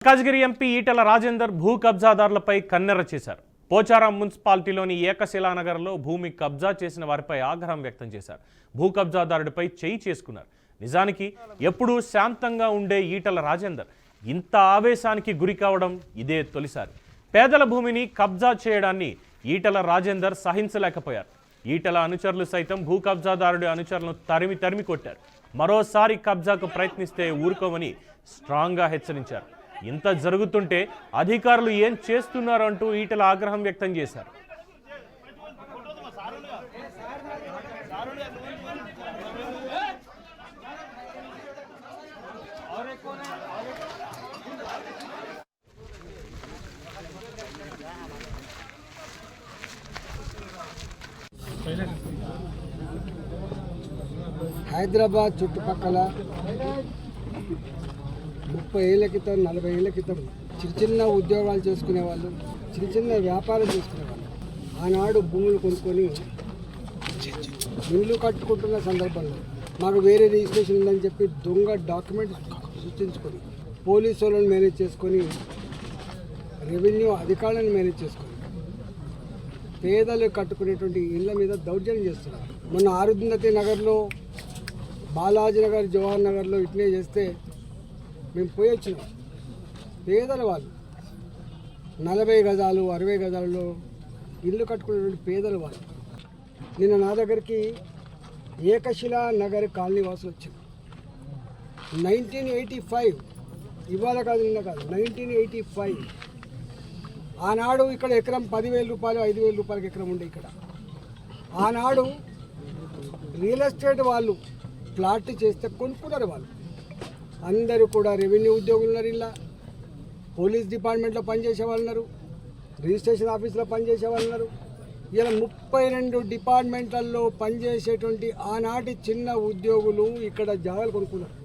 Malkajgiri MP Etela Rajender భూ కబ్జాదారులపై కన్నెర్ర చేశారు. పోచారం మున్సిపాలిటీలోని ఏకశిలానగర్లో భూమి కబ్జా చేసిన వారిపై ఆగ్రహం వ్యక్తం చేశారు. భూ కబ్జాదారుడిపై చేయి చేసుకున్నారు. నిజానికి ఎప్పుడూ శాంతంగా ఉండే ఈటెల రాజేందర్ ఇంత ఆవేశానికి గురి కావడం ఇదే తొలిసారి. పేదల భూమిని కబ్జా చేయడాన్ని ఈటెల రాజేందర్ సహించలేకపోయారు. ఈటెల అనుచరులు సైతం భూ కబ్జాదారుడి అనుచరులను తరిమి కొట్టారు. మరోసారి కబ్జాకు ప్రయత్నిస్తే ఊరుకోమని స్ట్రాంగ్గా హెచ్చరించారు. ఇంత జరుగుతుంటే అధికారులు ఏం చేస్తున్నారు అంటూ ఈటెల ఆగ్రహం వ్యక్తం చేశారు. హైదరాబాద్ చుట్టుపక్కల 30 ఏళ్ల క్రితం 40 ఏళ్ల క్రితం చిన్న ఉద్యోగాలు చేసుకునేవాళ్ళు, చిన్న వ్యాపారం చేసుకునేవాళ్ళు. ఆనాడు భూములు కొనుక్కొని ఇల్లు కట్టుకుంటున్న సందర్భంలో మాకు వేరే రిజిస్ట్రేషన్ ఉందని చెప్పి దొంగ డాక్యుమెంట్ సృష్టించుకొని పోలీసు వాళ్ళని మేనేజ్ చేసుకొని రెవెన్యూ అధికారులను మేనేజ్ చేసుకొని పేదలు కట్టుకునేటువంటి ఇళ్ళ మీద దౌర్జన్యం చేస్తున్నారు. మొన్న ఆరుంధతి నగర్లో, బాలాజీ నగర్, జవహర్ నగర్లో ఇట్లే చేస్తే మేము పోయి వచ్చినాం. పేదల వాళ్ళు 40 గజాలు 60 గజాలలో ఇల్లు కట్టుకునేటువంటి పేదల వాళ్ళు నిన్న నా దగ్గరికి ఏకశిలా నగర్ కాలనీ వాసులు వచ్చింది. 1985, ఇవాళ కాదు నిన్న కాదు, 1985 ఆనాడు ఇక్కడ ఎకరం 10,000 రూపాయలు 5,000 రూపాయలకి ఎకరం ఉండే. ఇక్కడ ఆనాడు రియల్ ఎస్టేట్ వాళ్ళు ప్లాట్ చేస్తే కొనుక్కున్నారు. వాళ్ళు అందరూ కూడా రెవెన్యూ ఉద్యోగులు ఉన్నారు, ఇలా పోలీస్ డిపార్ట్మెంట్లో పనిచేసే వాళ్ళు ఉన్నారు, రిజిస్ట్రేషన్ ఆఫీస్లో పనిచేసే వాళ్ళు ఉన్నారు. ఇలా 32 డిపార్ట్మెంట్లలో పనిచేసేటువంటి ఆనాటి చిన్న ఉద్యోగులు ఇక్కడ జాగాలు కొనుక్కున్నారు.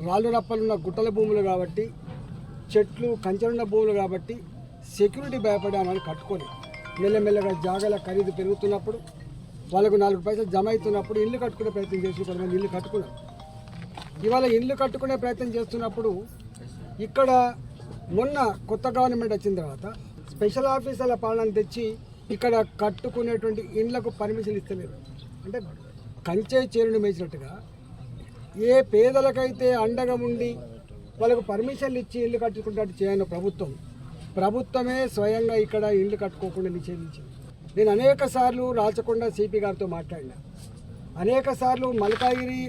రాళ్ళు రప్పలున్న గుట్టల భూములు కాబట్టి, చెట్లు కంచెలున్న భూములు కాబట్టి సెక్యూరిటీ భయపడి ఆనాడు కట్టుకొని మెల్లమెల్లగా జాగాల ఖరీదు పెరుగుతున్నప్పుడు, వాళ్ళకు 4 పైసలు జమ అవుతున్నప్పుడు ఇల్లు కట్టుకునే ప్రయత్నం చేసి కొంతమంది ఇల్లు కట్టుకున్నారు. ఇవాళ ఇల్లు కట్టుకునే ప్రయత్నం చేస్తున్నప్పుడు ఇక్కడ మొన్న కొత్త గవర్నమెంట్ వచ్చిన తర్వాత స్పెషల్ ఆఫీసర్ల పాలన తెచ్చి ఇక్కడ కట్టుకునేటువంటి ఇండ్లకు పర్మిషన్ ఇస్తలేరు. అంటే కంచే చేరును మేసినట్టుగా ఏ పేదలకైతే అండగా ఉండి వాళ్ళకు పర్మిషన్లు ఇచ్చి ఇల్లు కట్టుకుంటే చేయని ప్రభుత్వమే స్వయంగా ఇక్కడ ఇల్లు కట్టుకోకుండా నిషేధించింది. నేను అనేక సార్లు రాచకొండ సిపి గారితో మాట్లాడినా, అనేక సార్లు మల్కాజ్గిరి